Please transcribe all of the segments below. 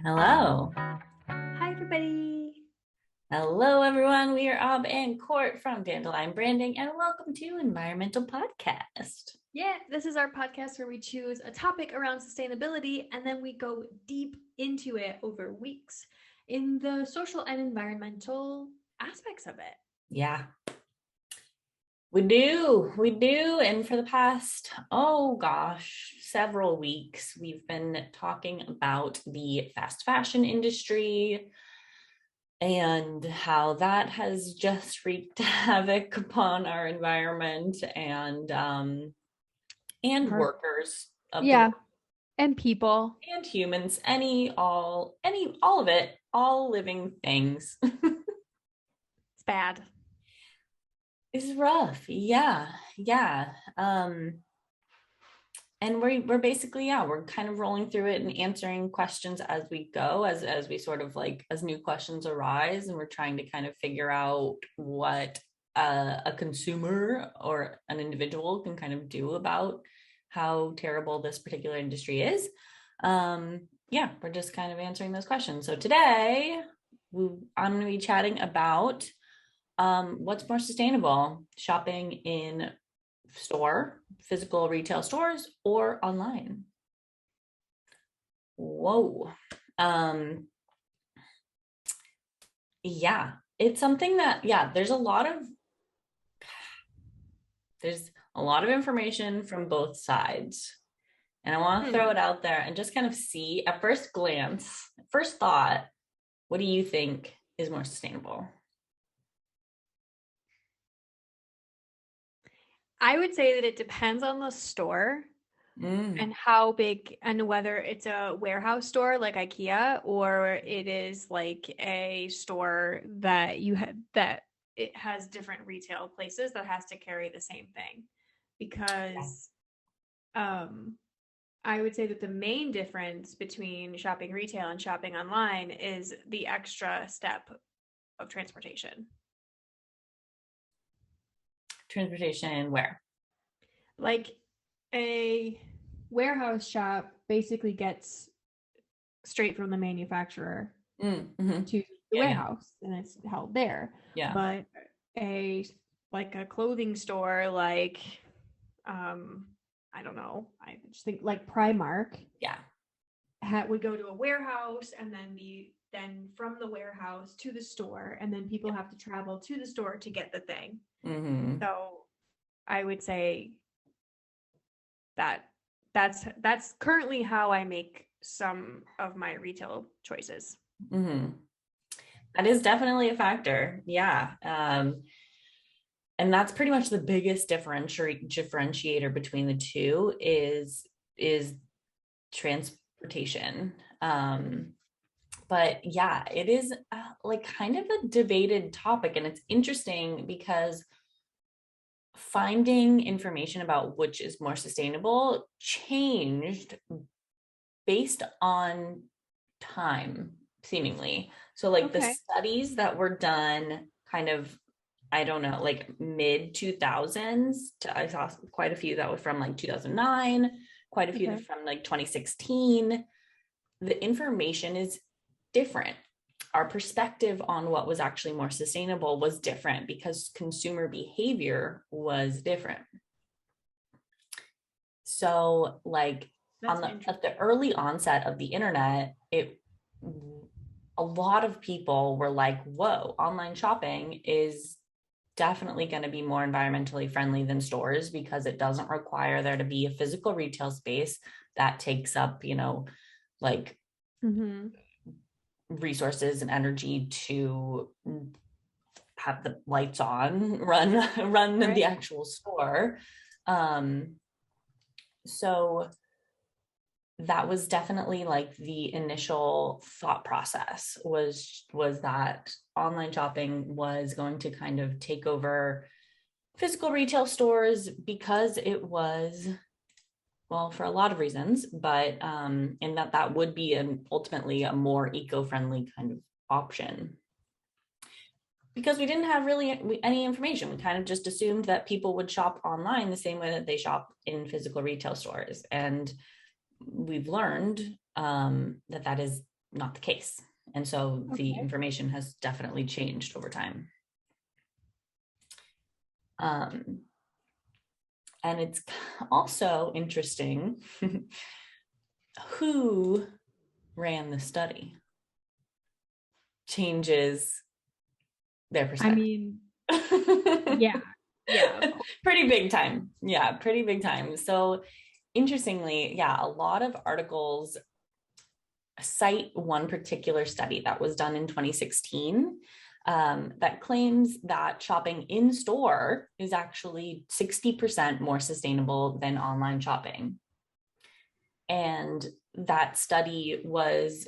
Hello. Hi, everybody. Hello, everyone. We are Ob and Court from Dandelion Branding, and welcome to Environmental Podcast. Yeah, this is our podcast where we choose a topic around sustainability and then we go deep into it over weeks in the social and environmental aspects of it. Yeah, we do. We do. And for the past, several weeks, we've been talking about the fast fashion industry and how that has just wreaked havoc upon our environment and workers of the Yeah, and people. and humans, all of it, all living things. It's bad. Is rough. Yeah. Yeah. And we're basically, we're kind of rolling through it and answering questions as we go, as we sort of like as new questions arise, and we're trying to kind of figure out what a consumer or an individual can kind of do about how terrible this particular industry is. We're just kind of answering those questions. So today I'm going to be chatting about what's more sustainable, shopping in physical retail stores, or online. Whoa. It's something that, there's a lot of information from both sides. And I want to throw it out there and just kind of see at first glance, first thought, what do you think is more sustainable? I would say that it depends on the store and how big and whether it's a warehouse store like IKEA or it is like a store that that it has different retail places that has to carry the same thing. Because I would say that the main difference between shopping retail and shopping online is the extra step of transportation. Transportation where? Like a warehouse shop basically gets straight from the manufacturer to the warehouse and it's held there. Yeah. But a clothing store like I don't know, I just think like Primark would go to a warehouse and then from the warehouse to the store, and then people have to travel to the store to get the thing. So I would say that that's currently how I make some of my retail choices. That is definitely a factor. And that's pretty much the biggest differentiator between the two is transportation. But it is like kind of a debated topic, and it's interesting because finding information about which is more sustainable changed based on time, seemingly. So like the studies that were done kind of, I don't know, like mid 2000s I saw quite a few that were from like 2009, quite a few from like 2016. The information is different. Our perspective on what was actually more sustainable was different because consumer behavior was different. So like at the early onset of the internet, a lot of people were like, whoa, online shopping is definitely going to be more environmentally friendly than stores because it doesn't require there to be a physical retail space that takes up, resources and energy to have the lights on, run in the actual store. So that was definitely like the initial thought process was that online shopping was going to kind of take over physical retail stores because it was, well, for a lot of reasons, but and that would be ultimately a more eco-friendly kind of option. Because we didn't have really any information. We kind of just assumed that people would shop online the same way that they shop in physical retail stores. And we've learned that is not the case. And so the information has definitely changed over time. And it's also interesting who ran the study changes their perspective. I mean, yeah. Pretty big time. Yeah, pretty big time. So interestingly, yeah, a lot of articles cite one particular study that was done in 2016 that claims that shopping in store is actually 60% more sustainable than online shopping. And that study was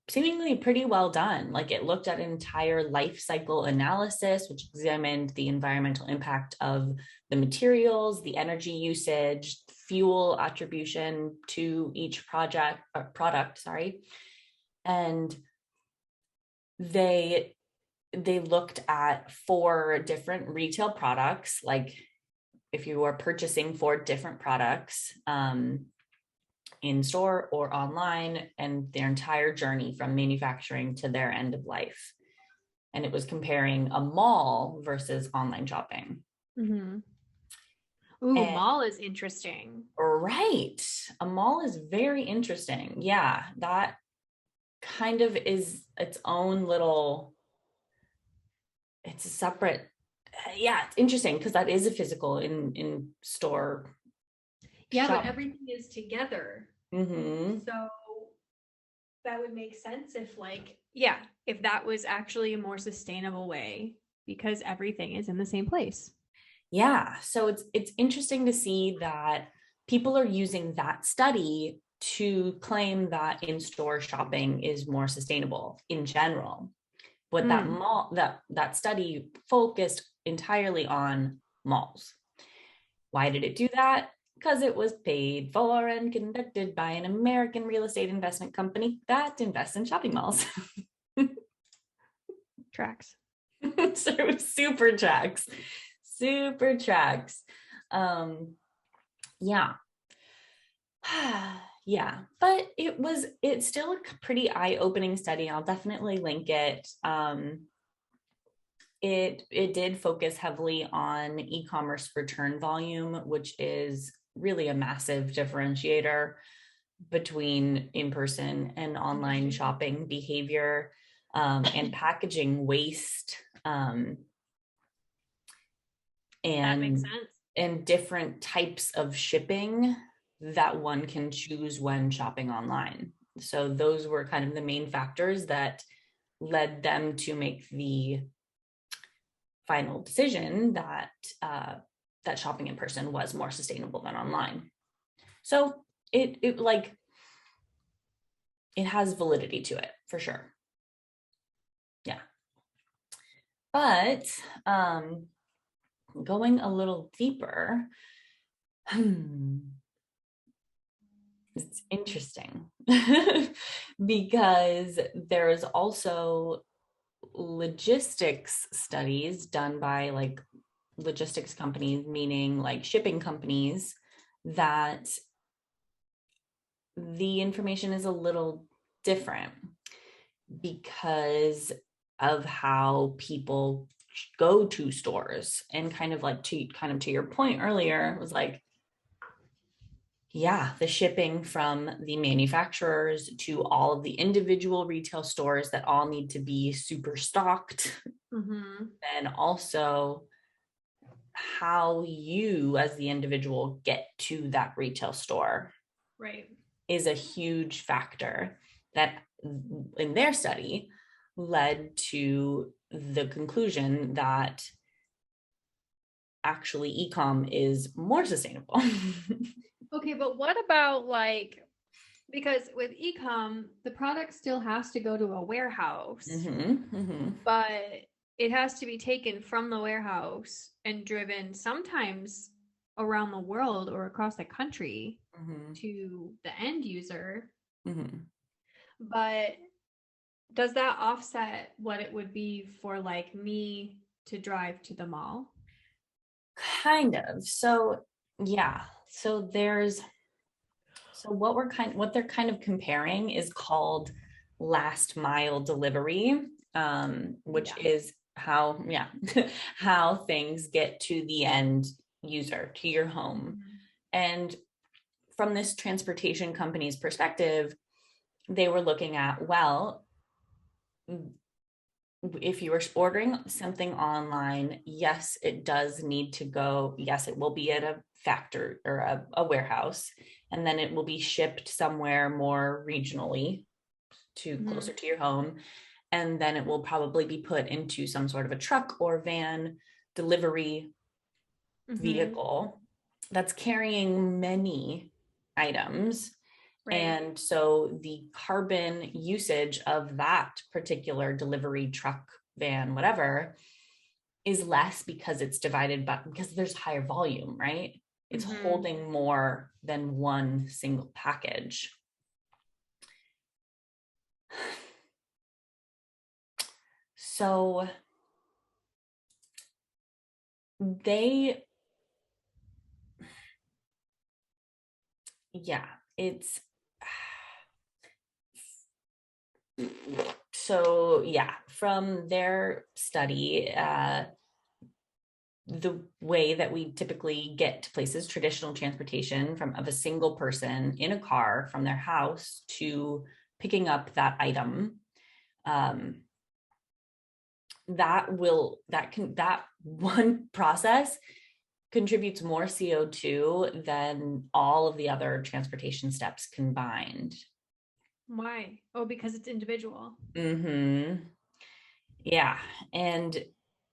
seemingly pretty well done. Like it looked at an entire life cycle analysis, which examined the environmental impact of the materials, the energy usage, fuel attribution to each product, and they looked at 4 different retail products. Like if you are purchasing 4 different products in store or online, and their entire journey from manufacturing to their end of life. And it was comparing a mall versus online shopping. Mm-hmm. Ooh, mall is interesting. Right. A mall is very interesting. Yeah, that kind of is its own little, it's a separate, yeah, it's interesting because that is a physical in store. Yeah, shop. But everything is together. Mm-hmm. So that would make sense if if that was actually a more sustainable way because everything is in the same place. Yeah, so it's interesting to see that people are using that study to claim that in-store shopping is more sustainable in general. But that study focused entirely on malls. Why did it do that? Because it was paid for and conducted by an American real estate investment company that invests in shopping malls. Tracks. So super tracks. Yeah. Yeah, but it's still a pretty eye-opening study. I'll definitely link it. It did focus heavily on e-commerce return volume, which is really a massive differentiator between in-person and online shopping behavior, and packaging waste, and that makes sense. And different types of shipping that one can choose when shopping online. So those were kind of the main factors that led them to make the final decision that that shopping in person was more sustainable than online. So it has validity to it for sure. Yeah. But going a little deeper, it's interesting because there is also logistics studies done by like logistics companies, meaning like shipping companies, that the information is a little different because of how people go to stores. And kind of to your point earlier, was like, yeah, the shipping from the manufacturers to all of the individual retail stores that all need to be super stocked. Mm-hmm. And also how you as the individual get to that retail store, right, is a huge factor that in their study led to the conclusion that actually Ecom is more sustainable. Okay, but what about because with Ecom, the product still has to go to a warehouse, but it has to be taken from the warehouse and driven sometimes around the world or across the country to the end user. But does that offset what it would be for me to drive to the mall? Kind of. So yeah. So So what they're kind of comparing is called last mile delivery, which is how how things get to the end user, to your home. And from this transportation company's perspective, they were looking at, well, if you were ordering something online, yes, it does need to go. Yes, it will be at a factory or a warehouse, and then it will be shipped somewhere more regionally to closer to your home. And then it will probably be put into some sort of a truck or van delivery vehicle that's carrying many items. Right. And so the carbon usage of that particular delivery truck, van, whatever, is less because it's divided by, because there's higher volume, right? It's holding more than one single package. So from their study, the way that we typically get to places, traditional transportation of a single person in a car from their house to picking up that item, that one process contributes more CO2 than all of the other transportation steps combined. Why? Oh, because it's individual. Yeah. And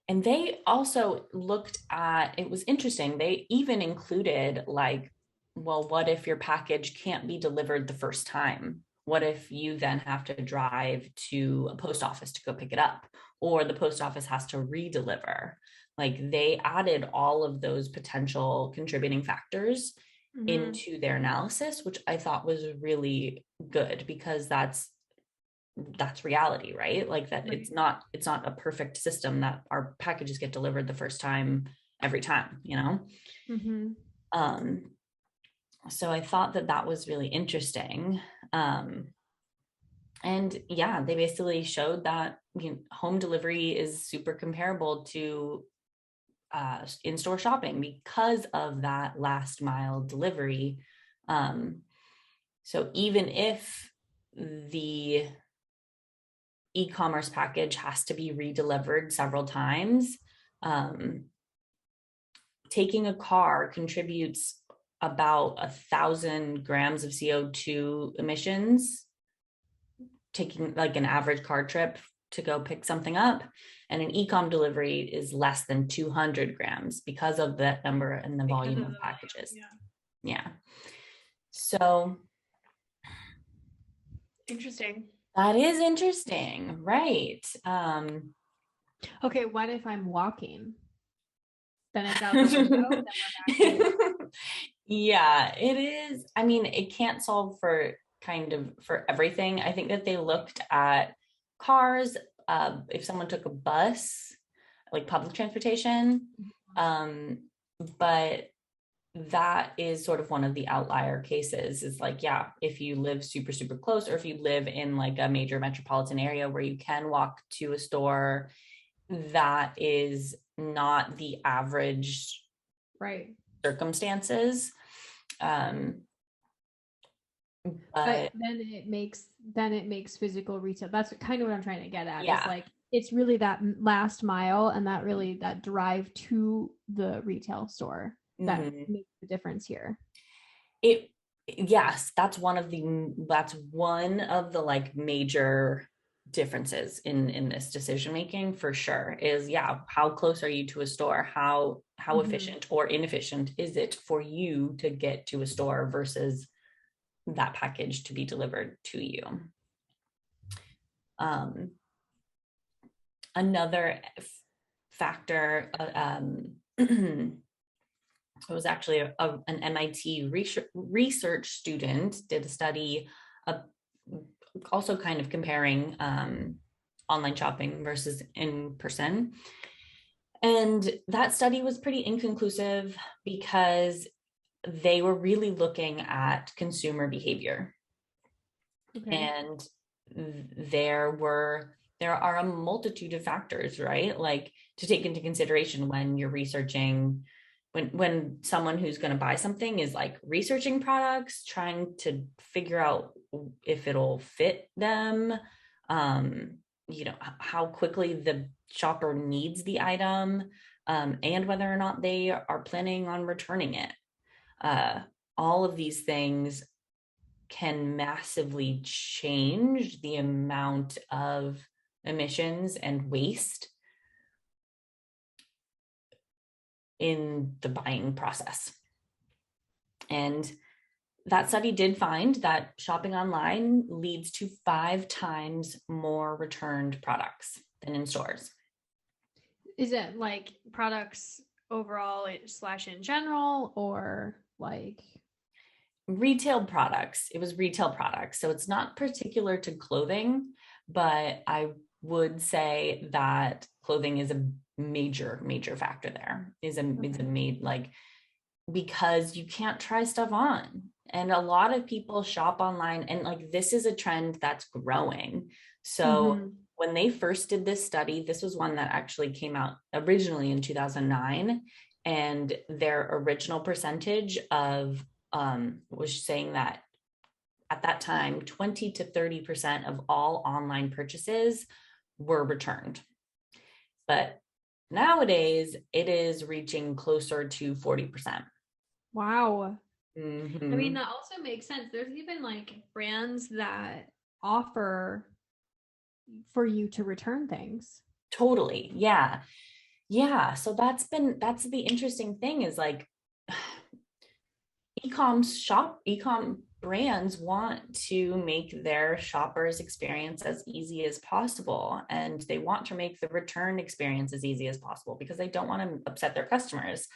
they also looked at, it was interesting, they even included like, well, what if your package can't be delivered the first time? What if you then have to drive to a post office to go pick it up, or the post office has to re-deliver? Like, they added all of those potential contributing factors into their analysis, which I thought was really good, because that's reality, right? Like that, right. It's not a perfect system that our packages get delivered the first time every time, you know? So I thought that was really interesting. And yeah, they basically showed that, you know, home delivery is super comparable to in-store shopping because of that last mile delivery. So even if the e-commerce package has to be redelivered several times, taking a car contributes about 1,000 grams of CO2 emissions, taking like an average car trip to go pick something up. And an ecom delivery is less than 200 grams because of that number and the volume of packages. Yeah. So interesting. That is interesting, right? Okay, what if I'm walking? Then it's out the window. Yeah, it is. I mean, it can't solve for everything. I think that they looked at cars. If someone took a bus, like public transportation, but that is sort of one of the outlier cases, is like, yeah, if you live super, super close, or if you live in like a major metropolitan area where you can walk to a store, that is not the average circumstances. But then it makes physical retail. That's kind of what I'm trying to get at. Yeah. It's like, it's really that last mile and that drive to the retail store that makes the difference here. Yes, that's one of the like major differences in this decision making, for sure, is how close are you to a store? How efficient or inefficient is it for you to get to a store versus that package to be delivered to you? Another factor, it was actually an MIT research student did a study also kind of comparing online shopping versus in person. And that study was pretty inconclusive, because they were really looking at consumer behavior. Okay. And there are a multitude of factors, right? Like to take into consideration when you're researching, when someone who's going to buy something is like researching products, trying to figure out if it'll fit them, how quickly the shopper needs the item, and whether or not they are planning on returning it. All of these things can massively change the amount of emissions and waste in the buying process. And that study did find that shopping online leads to 5 times more returned products than in stores. Is it like products overall / in general, or like retail products? It was retail products. So it's not particular to clothing, but I would say that clothing is a major factor there. Is a made, like, because you can't try stuff on. And a lot of people shop online, and like this is a trend that's growing. So when they first did this study, this was one that actually came out originally in 2009, and their original percentage of was saying that at that time 20 to 30% of all online purchases were returned. But nowadays it is reaching closer to 40%. Wow. Mm-hmm. I mean, that also makes sense. There's even like brands that offer for you to return things. Totally. Yeah. Yeah. So that's the interesting thing is like Ecom brands want to make their shoppers experience as easy as possible. And they want to make the return experience as easy as possible because they don't want to upset their customers.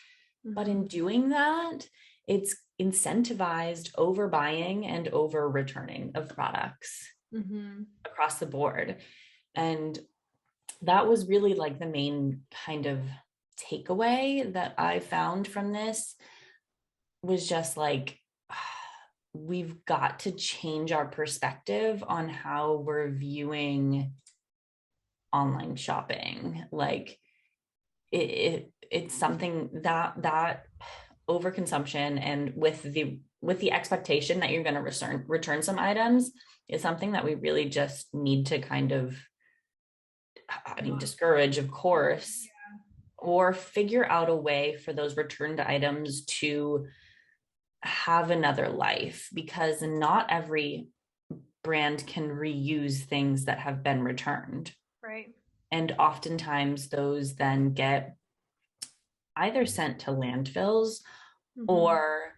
Mm-hmm. But in doing that, it's incentivized overbuying and over returning of products across the board. And that was really like the main kind of takeaway that I found from this, was just like, we've got to change our perspective on how we're viewing online shopping. Like it's something that overconsumption, and with the expectation that you're going to return some items, is something that we really just need to kind of, discourage, of course, or figure out a way for those returned items to have another life, because not every brand can reuse things that have been returned. Right. And oftentimes those then get either sent to landfills or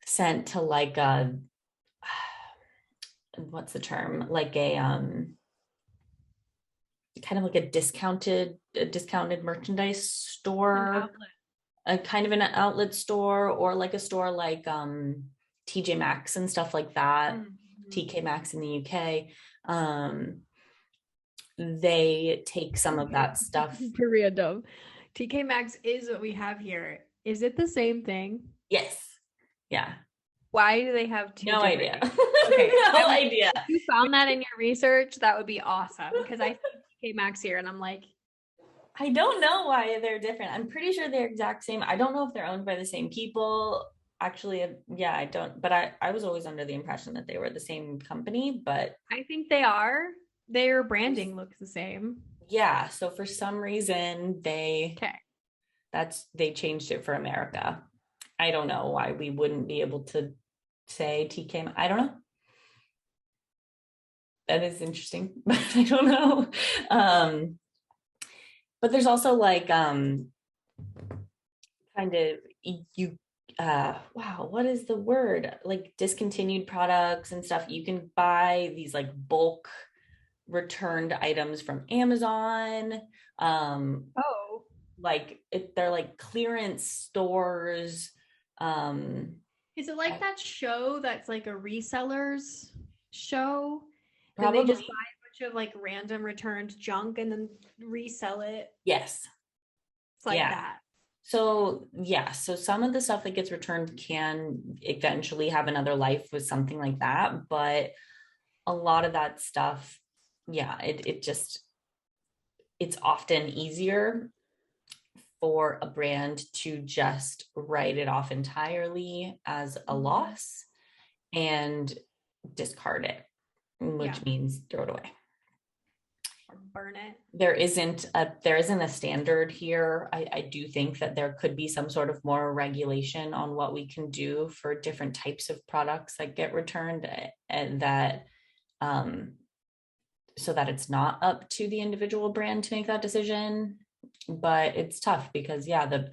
sent to like a, what's the term? Like a, kind of like a discounted merchandise store. A kind of an outlet store, or like a store like TJ Maxx and stuff like that, TK Maxx in the UK. They take some of that stuff. For random. TK Maxx is what we have here. Is it the same thing? Yes. Yeah. Why do they have two? No idea. Okay. No idea. If you found that in your research, that would be awesome, because I see TK Maxx here and I'm like, I don't know why they're different. I'm pretty sure they're exact same. I don't know if they're owned by the same people. Actually, yeah, I don't. But I was always under the impression that they were the same company, but I think they are. Their branding looks the same. Yeah. So for some reason they changed it for America. I don't know why we wouldn't be able to say TK. I don't know. That is interesting, but I don't know. But there's also like kind of wow, what is the word? Like discontinued products and stuff. You can buy these like bulk returned items from Amazon. Like they're like clearance stores. Is it like that show that's like a resellers show? Probably. They just buy a bunch of like random returned junk and then resell it. Yes. It's like that. So yeah, so some of the stuff that gets returned can eventually have another life with something like that, but a lot of that stuff, yeah, it's often easier for a brand to just write it off entirely as a loss and discard it, which means throw it away. Or burn it. There isn't a standard here. I do think that there could be some sort of more regulation on what we can do for different types of products that get returned, and that so that it's not up to the individual brand to make that decision. But it's tough because the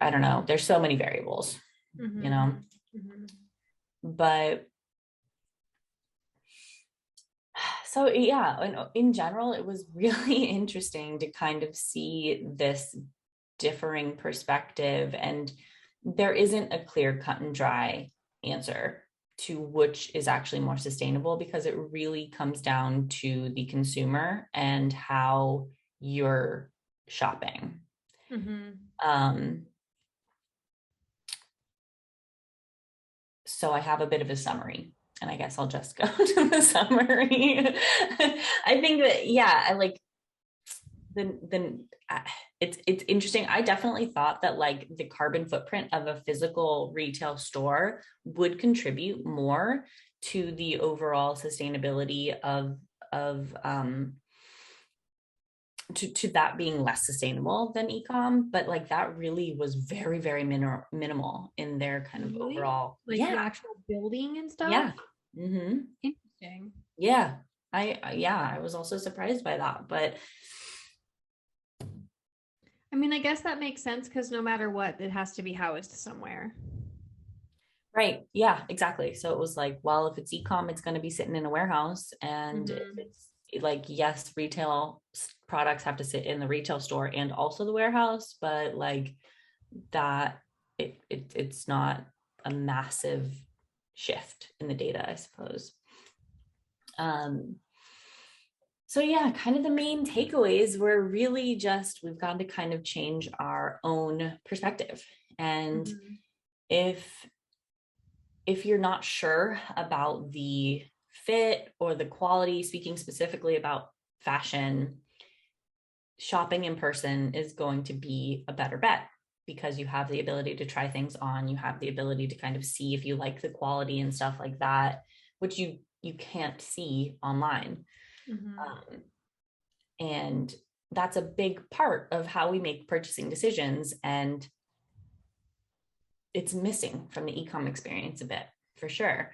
I don't know, there's so many variables, you know. But so yeah, in general, it was really interesting to kind of see this differing perspective, and there isn't a clear cut and dry answer to which is actually more sustainable, because it really comes down to the consumer and how you're shopping. So I have a bit of a summary, and I guess I'll just go to the summary. I think that, I like it's interesting. I definitely thought that like the carbon footprint of a physical retail store would contribute more to the overall sustainability of to that being less sustainable than ecom, but like that really was very, very minimal in their kind of overall, like the actual building and stuff. Interesting. I was also surprised by that, but I mean, I guess that makes sense because no matter what, it has to be housed somewhere. Right. Yeah, exactly. So it was like, well, if it's ecom, it's going to be sitting in a warehouse. And if it's like, yes, retail products have to sit in the retail store and also the warehouse, but like that, it's not a massive shift in the data, I suppose. So yeah, kind of the main takeaways were really just, we've got to kind of change our own perspective. And if you're not sure about the fit or the quality, speaking specifically about fashion, shopping in person is going to be a better bet, because you have the ability to try things on, you have the ability to kind of see if you like the quality and stuff like that, which you can't see online. And that's a big part of how we make purchasing decisions, and it's missing from the ecom experience a bit, for sure.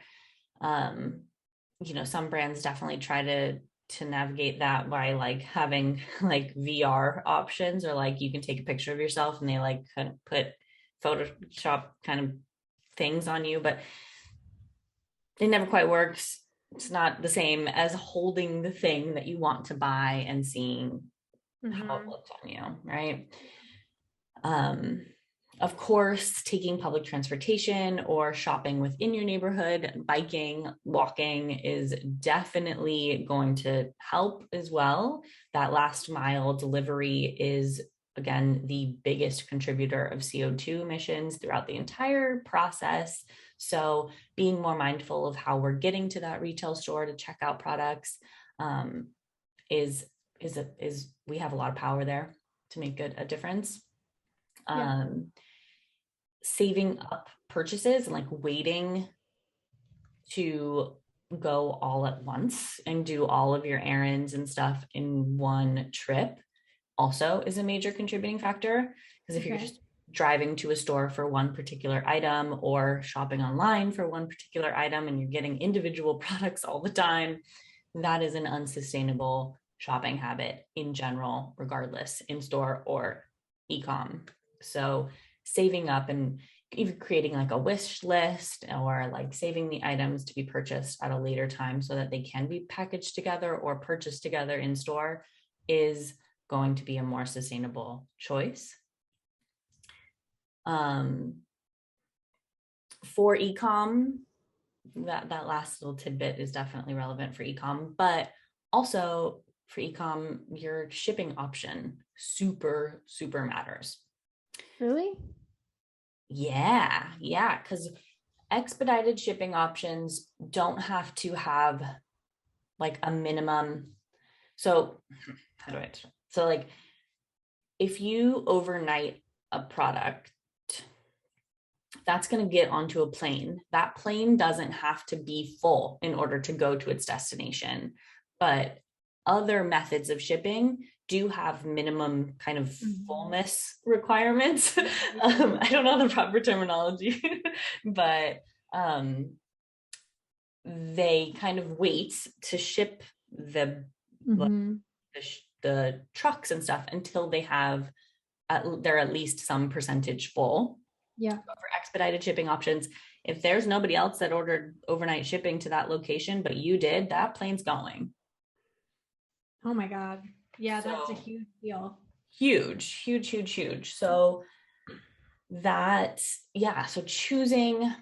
Some brands definitely try to navigate that by like having like VR options, or like you can take a picture of yourself and they like kind of put Photoshop kind of things on you, but it never quite works. It's not the same as holding the thing that you want to buy and seeing how it looks on you, right? Of course, taking public transportation or shopping within your neighborhood, biking, walking is definitely going to help as well. That last mile delivery is, again, the biggest contributor of CO2 emissions throughout the entire process. So being more mindful of how we're getting to that retail store to check out products is we have a lot of power there to make a difference. Saving up purchases and like waiting to go all at once and do all of your errands and stuff in one trip also is a major contributing factor. Because if you're just driving to a store for one particular item or shopping online for one particular item and you're getting individual products all the time, that is an unsustainable shopping habit in general, regardless, in store or ecom. So saving up and even creating like a wish list, or like saving the items to be purchased at a later time so that they can be packaged together or purchased together in store, is going to be a more sustainable choice. For ecom, that last little tidbit is definitely relevant for ecom, but also for ecom, your shipping option super, super matters. Really? Yeah. Because expedited shipping options don't have to have like a minimum. So how do I, so like if you overnight a product, that's going to get onto a plane. That plane doesn't have to be full in order to go to its destination. But other methods of shipping do have minimum kind of fullness requirements. I don't know the proper terminology, but they kind of wait to ship the the trucks and stuff until they have they're at least some percentage full. Yeah. So for expedited shipping options, if there's nobody else that ordered overnight shipping to that location, but you did, that plane's going. Oh my God. Yeah, so, that's a huge deal. Huge. So so choosing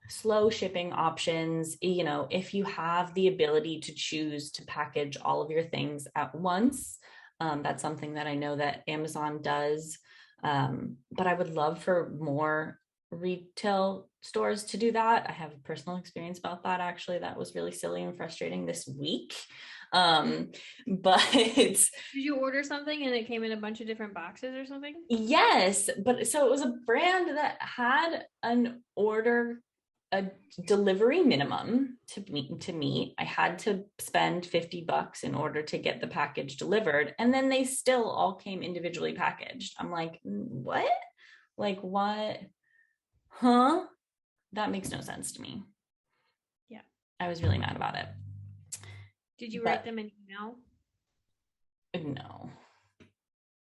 slow shipping options, you know, if you have the ability to choose to package all of your things at once, that's something that I know that Amazon does. But I would love for more retail stores to do that. I have a personal experience about that. Actually, that was really silly and frustrating this week. But did you order something and it came in a bunch of different boxes or something? Yes, but so it was a brand that had a delivery minimum to meet. I had to spend $50 in order to get the package delivered, and then they still all came individually packaged. I'm like, what? Like what? Huh? That makes no sense to me. Yeah, I was really mad about it. Did you write them an email? No.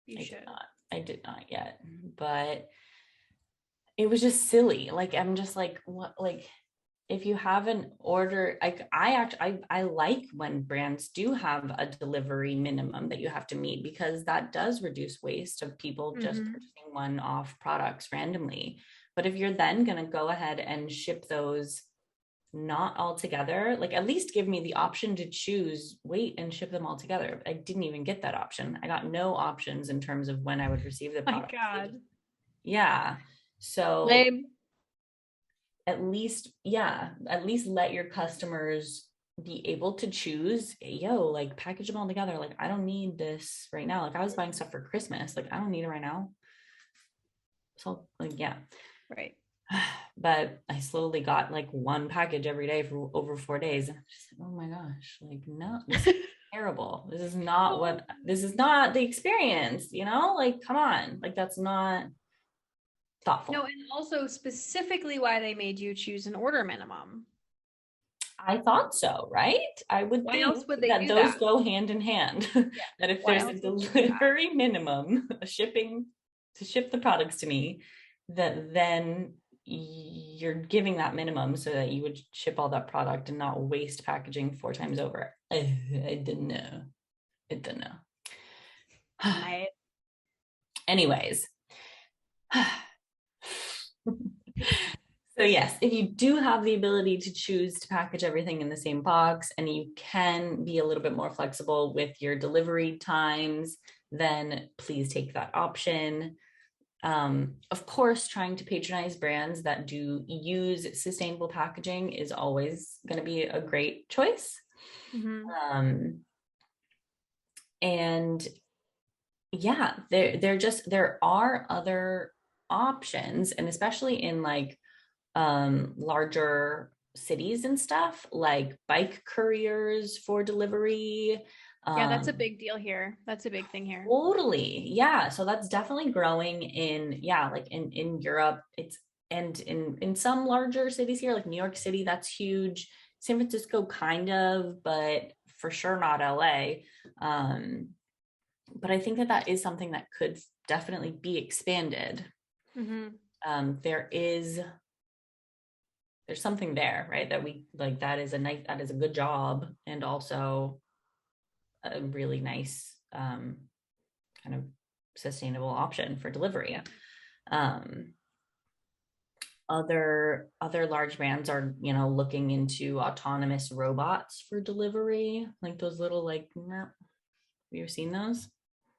You should. I did not yet, but it was just silly. Like, I'm just like, what, like, if you have an order, like I like when brands do have a delivery minimum that you have to meet, because that does reduce waste of people just purchasing one-off products randomly. But if you're then going to go ahead and ship those not all together, like at least give me the option to choose, wait and ship them all together. I didn't even get that option. I got no options in terms of when I would receive the product. My God. Yeah. So lame. at least let your customers be able to choose, like package them all together. Like, I don't need this right now. Like, I was buying stuff for Christmas. Like, I don't need it right now. So like, yeah. Right. But I slowly got like one package every day for over 4 days. And I'm just like, oh my gosh, like, no, this is terrible. This is not the experience, like, come on, like, that's not thoughtful. No, and also specifically why they made you choose an order minimum. I thought so, right? I would why think else would they that those go hand in hand. Yeah. That if there's a delivery minimum, to ship the products to me, that then you're giving that minimum so that you would ship all that product and not waste packaging 4 times over. I didn't know. Anyways. So yes, if you do have the ability to choose to package everything in the same box, and you can be a little bit more flexible with your delivery times, then please take that option. Of course, trying to patronize brands that do use sustainable packaging is always going to be a great choice. And yeah, there are other options, and especially in like larger cities and stuff, like bike couriers for delivery. Yeah, that's a big deal here. That's a big thing here. Totally. Yeah. So that's definitely growing in Europe. And in some larger cities here, like New York City, that's huge. San Francisco, kind of, but for sure not LA. But I think that is something that could definitely be expanded. There's something there, right? That we like, that is a good job, and also a really nice kind of sustainable option for delivery. Other large brands are, looking into autonomous robots for delivery, like those little you ever seen those?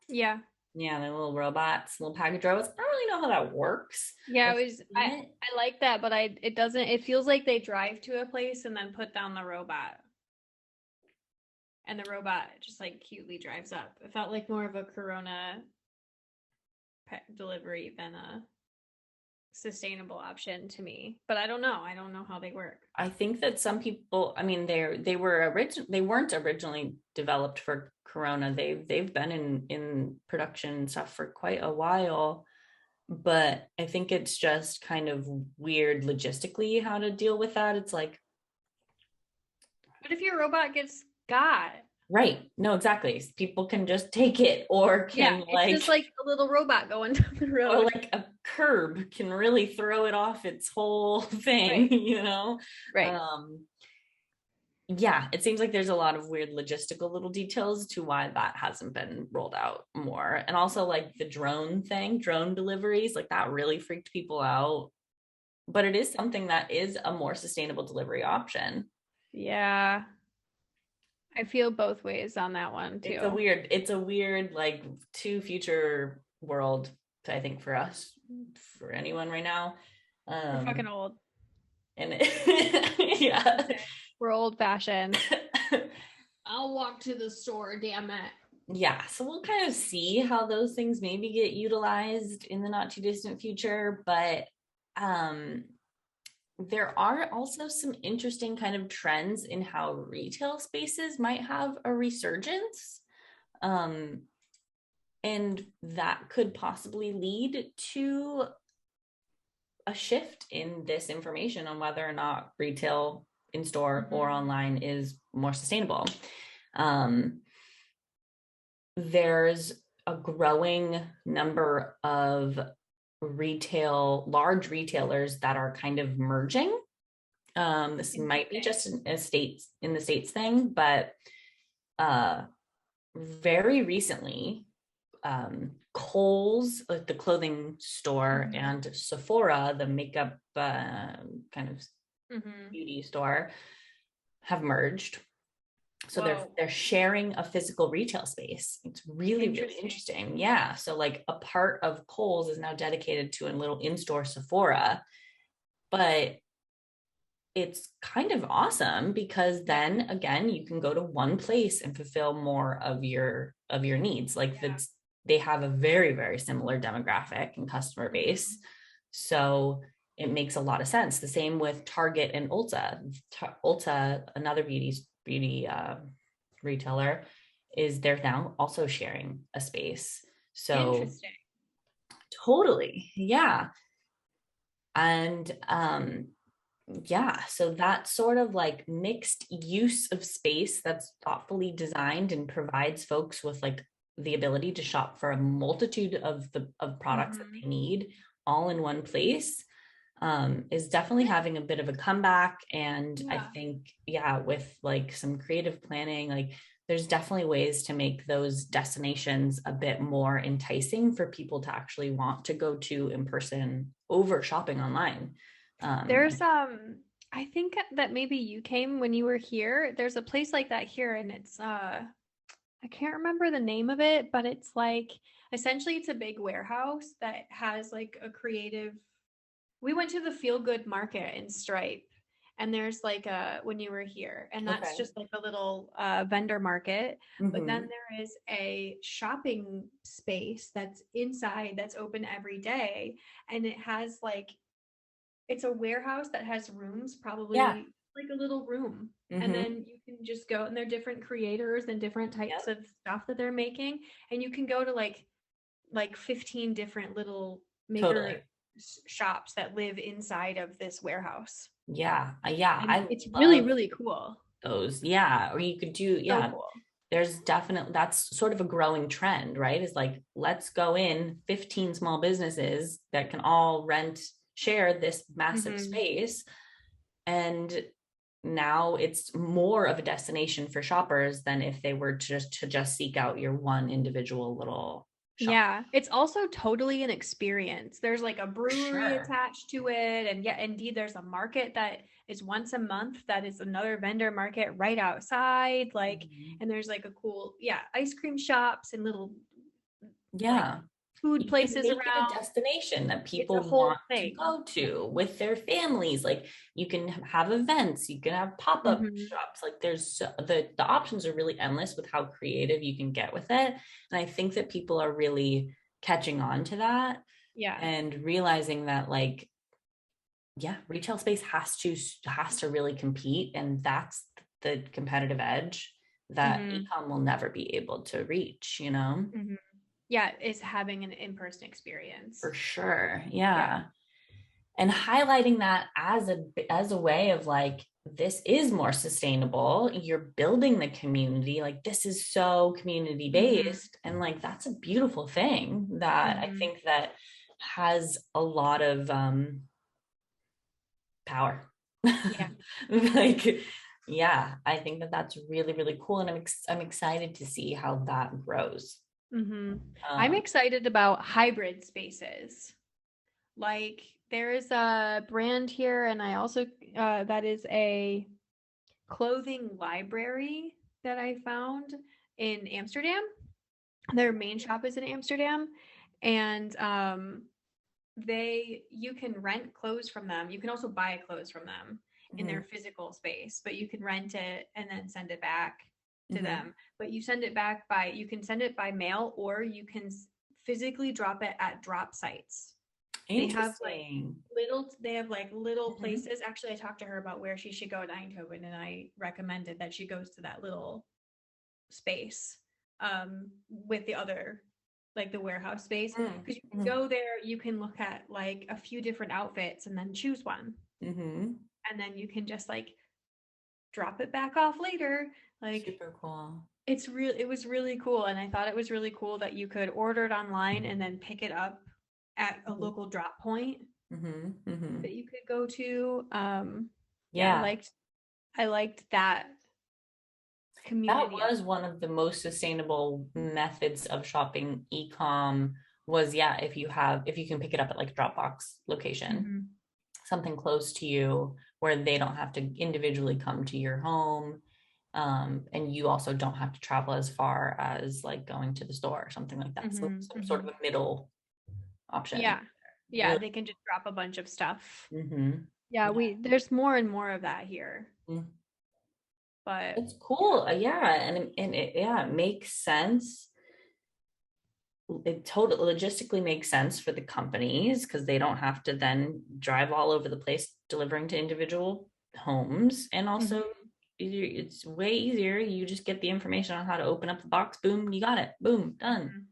Yeah. Yeah, they're little robots, little package robots. I don't really know how that works. Yeah, I like that, but it feels like they drive to a place and then put down the robot. And the robot just like cutely drives up. It felt like more of a Corona pet delivery than a sustainable option to me. But I don't know how they work. I think that some people, I mean, they weren't originally developed for Corona. They've been in production and stuff for quite a while. But I think it's just kind of weird logistically how to deal with that. It's like, but if your robot gets got, right. No, exactly. People can just take it, or can it's just like a little robot going down the road. Or like a curb can really throw it off its whole thing, right. Right. Yeah, it seems like there's a lot of weird logistical little details to why that hasn't been rolled out more. And also like the drone deliveries, like that really freaked people out. But it is something that is a more sustainable delivery option. Yeah. I feel both ways on that one too. It's a weird like to future world, I think, for us, for anyone right now. We're fucking old. And yeah. We're old fashioned. I'll walk to the store, damn it. Yeah, so we'll kind of see how those things maybe get utilized in the not too distant future, but there are also some interesting kind of trends in how retail spaces might have a resurgence. And that could possibly lead to a shift in this information on whether or not retail in store or online is more sustainable. There's a growing number of large retailers that are kind of merging. This might be just in the States thing, but very recently, Kohl's, like the clothing store, and Sephora, the makeup kind of beauty store, have merged. So they're sharing a physical retail space. It's really, really interesting. Yeah. So like a part of Kohl's is now dedicated to a little in-store Sephora, but it's kind of awesome because then again, you can go to one place and fulfill more of your needs. Like they have a very, very similar demographic and customer base. So it makes a lot of sense. The same with Target and Ulta. Ulta, another beauty retailer, they're now also sharing a space. So interesting. Totally. Yeah. And yeah, so that sort of like mixed use of space that's thoughtfully designed and provides folks with like the ability to shop for a multitude of products that they need all in one place is definitely having a bit of a comeback. And I think, with like some creative planning, like there's definitely ways to make those destinations a bit more enticing for people to actually want to go to in person over shopping online. There's I think that maybe you came when you were here. There's a place like that here, and it's I can't remember the name of it, but it's like essentially it's a big warehouse that has like a creative. We went to the Feel Good Market in Stripe, and there's like when you were here, and that's just like a little vendor market. But then there is a shopping space that's inside that's open every day, and it has like it's a warehouse that has rooms, probably like a little room. And then you can just go, and they're different creators and different types of stuff that they're making. And you can go to like 15 different little maker shops that live inside of this warehouse. Yeah. It's really, really cool. Those. Yeah. Or you could do, so cool. There's definitely, that's sort of a growing trend, right? Is like, let's go in 15 small businesses that can all share this massive space. And now it's more of a destination for shoppers than if they were to just seek out your one individual little shop. Yeah, it's also totally an experience. There's like a brewery attached to it, and indeed there's a market that is once a month. That is another vendor market right outside. Like, and there's like a cool, ice cream shops and little like food places make around. it a destination that people it's a whole want thing. to go to with their families. Like you can have events, you can have pop-up shops. Like there's the options are really endless with how creative you can get with it. And I think that people are really catching on to that. Yeah. And realizing that like, retail space has to really compete. And that's the competitive edge that ecom will never be able to reach, you know? Yeah, is having an in-person experience. For sure. Yeah. And highlighting that as a way of like, this is more sustainable. You're building the community. Like this is so community based. And like, that's a beautiful thing that I think that has a lot of power. Yeah. Like, I think that that's really, really cool. And I'm excited to see how that grows. I'm excited about hybrid spaces. Like there is a brand here, and I also that is a clothing library that I found in Amsterdam. Their main shop is in Amsterdam, and you can rent clothes from them. You can also buy clothes from them in their physical space, but you can rent it and then send it back to them. But you send it back you can send it by mail, or you can physically drop it at drop sites. They have like little places. Actually, I talked to her about where she should go in Eindhoven, and I recommended that she goes to that little space with the other, like the warehouse space, because you can go there, you can look at like a few different outfits and then choose one, and then you can just like drop it back off later. Like super cool. It was really cool, and I thought it was really cool that you could order it online and then pick it up at a local drop point that you could go to. I liked that community. That was one of the most sustainable methods of shopping ecom was, if you can pick it up at like Dropbox location, something close to you where they don't have to individually come to your home. And you also don't have to travel as far as like going to the store or something like that. So some sort of a middle option. Really. They can just drop a bunch of stuff. There's more and more of that here. But it's cool. And it makes sense. It totally logistically makes sense for the companies because they don't have to then drive all over the place delivering to individual homes. And also it's way easier. You just get the information on how to open up the box. Boom, you got it. Boom, done.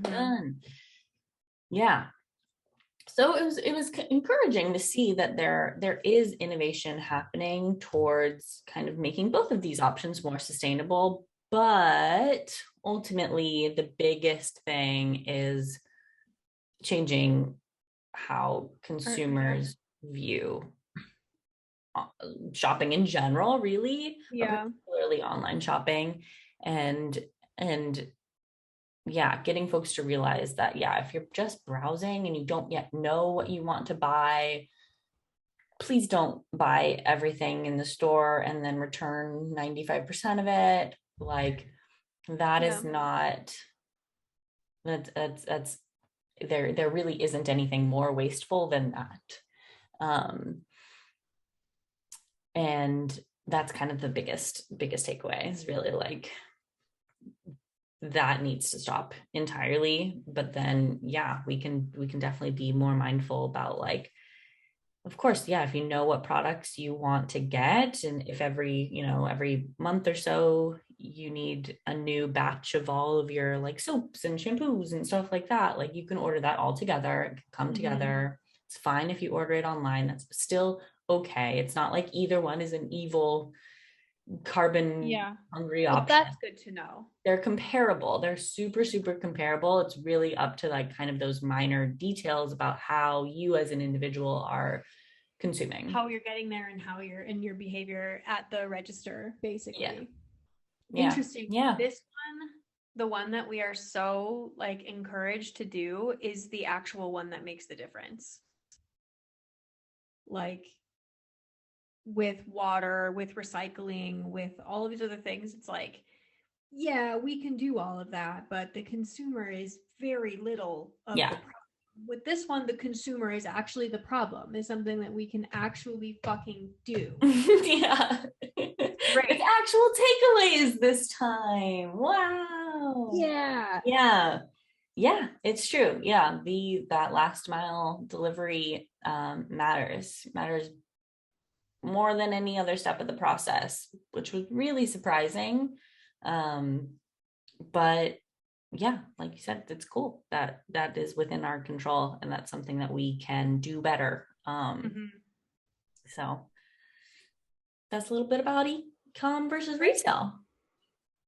Done. Yeah. So it was encouraging to see that there is innovation happening towards kind of making both of these options more sustainable. But ultimately, the biggest thing is changing how consumers view shopping in general, really, particularly online shopping, and getting folks to realize that, if you're just browsing and you don't yet know what you want to buy, please don't buy everything in the store and then return 95% of it. Like that is not, that's there really isn't anything more wasteful than that. And that's kind of the biggest takeaway is really like, that needs to stop entirely. But then we can definitely be more mindful about like, of course, if you know what products you want to get, and if every month or so you need a new batch of all of your like soaps and shampoos and stuff like that, like you can order that all together. It can come together. It's fine if you order it online. That's still okay. It's not like either one is an evil carbon hungry option. That's good to know. They're comparable. They're super, super comparable. It's really up to like kind of those minor details about how you as an individual are consuming, how you're getting there, and how you're in your behavior at the register, basically. Interesting. This one, the one that we are so like encouraged to do, is the actual one that makes the difference. Like with water, with recycling, with all of these other things. It's like, yeah, we can do all of that, but the consumer is very little of the problem. With this one, the consumer is actually the problem. It's something that we can actually fucking do. Yeah. Great. With actual takeaways this time. Wow. Yeah. Yeah. Yeah, it's true. Yeah. That last mile delivery matters more than any other step of the process, which was really surprising. But yeah, like you said, it's cool that is within our control, and that's something that we can do better. So that's a little bit about Ecom versus retail.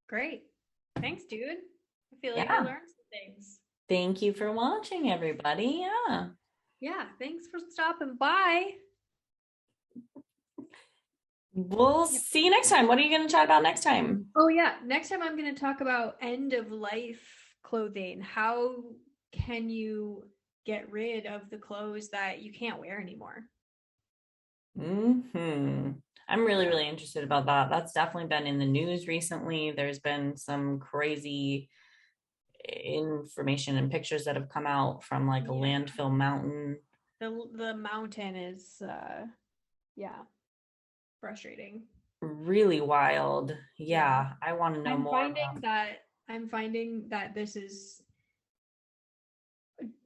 Great. Thanks, dude. I feel like I learned some things. Thank you for watching, everybody. Yeah, thanks for stopping by. We'll see you next time. What are you going to chat about next time? Oh, yeah. Next time I'm going to talk about end of life clothing. How can you get rid of the clothes that you can't wear anymore? I'm really, really interested about that. That's definitely been in the news recently. There's been some crazy information and pictures that have come out from like a landfill mountain. The mountain is frustrating. Really wild. Yeah. I want to know more. I'm finding that this is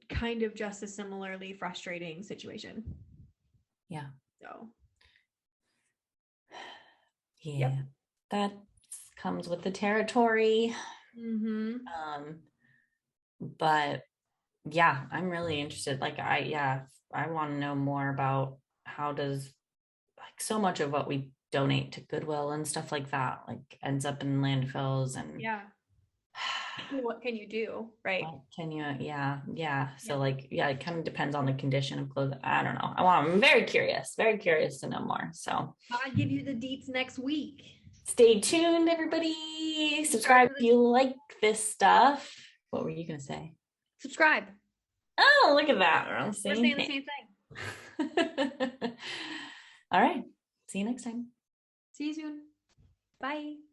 kind of just a similarly frustrating situation. Yeah. So yeah, that comes with the territory. But yeah, I'm really interested. Like I want to know more about how does like so much of what we donate to Goodwill and stuff like that like ends up in landfills. And what can you do, right? Can you so like it kind of depends on the condition of clothing. I don't know. I'm very curious to know more. So I'll give you the deets next week. Stay tuned, everybody. Subscribe if you like this stuff. What were you gonna say? Subscribe. Oh, look at that. We're saying the same thing. All right. See you next time. See you soon. Bye.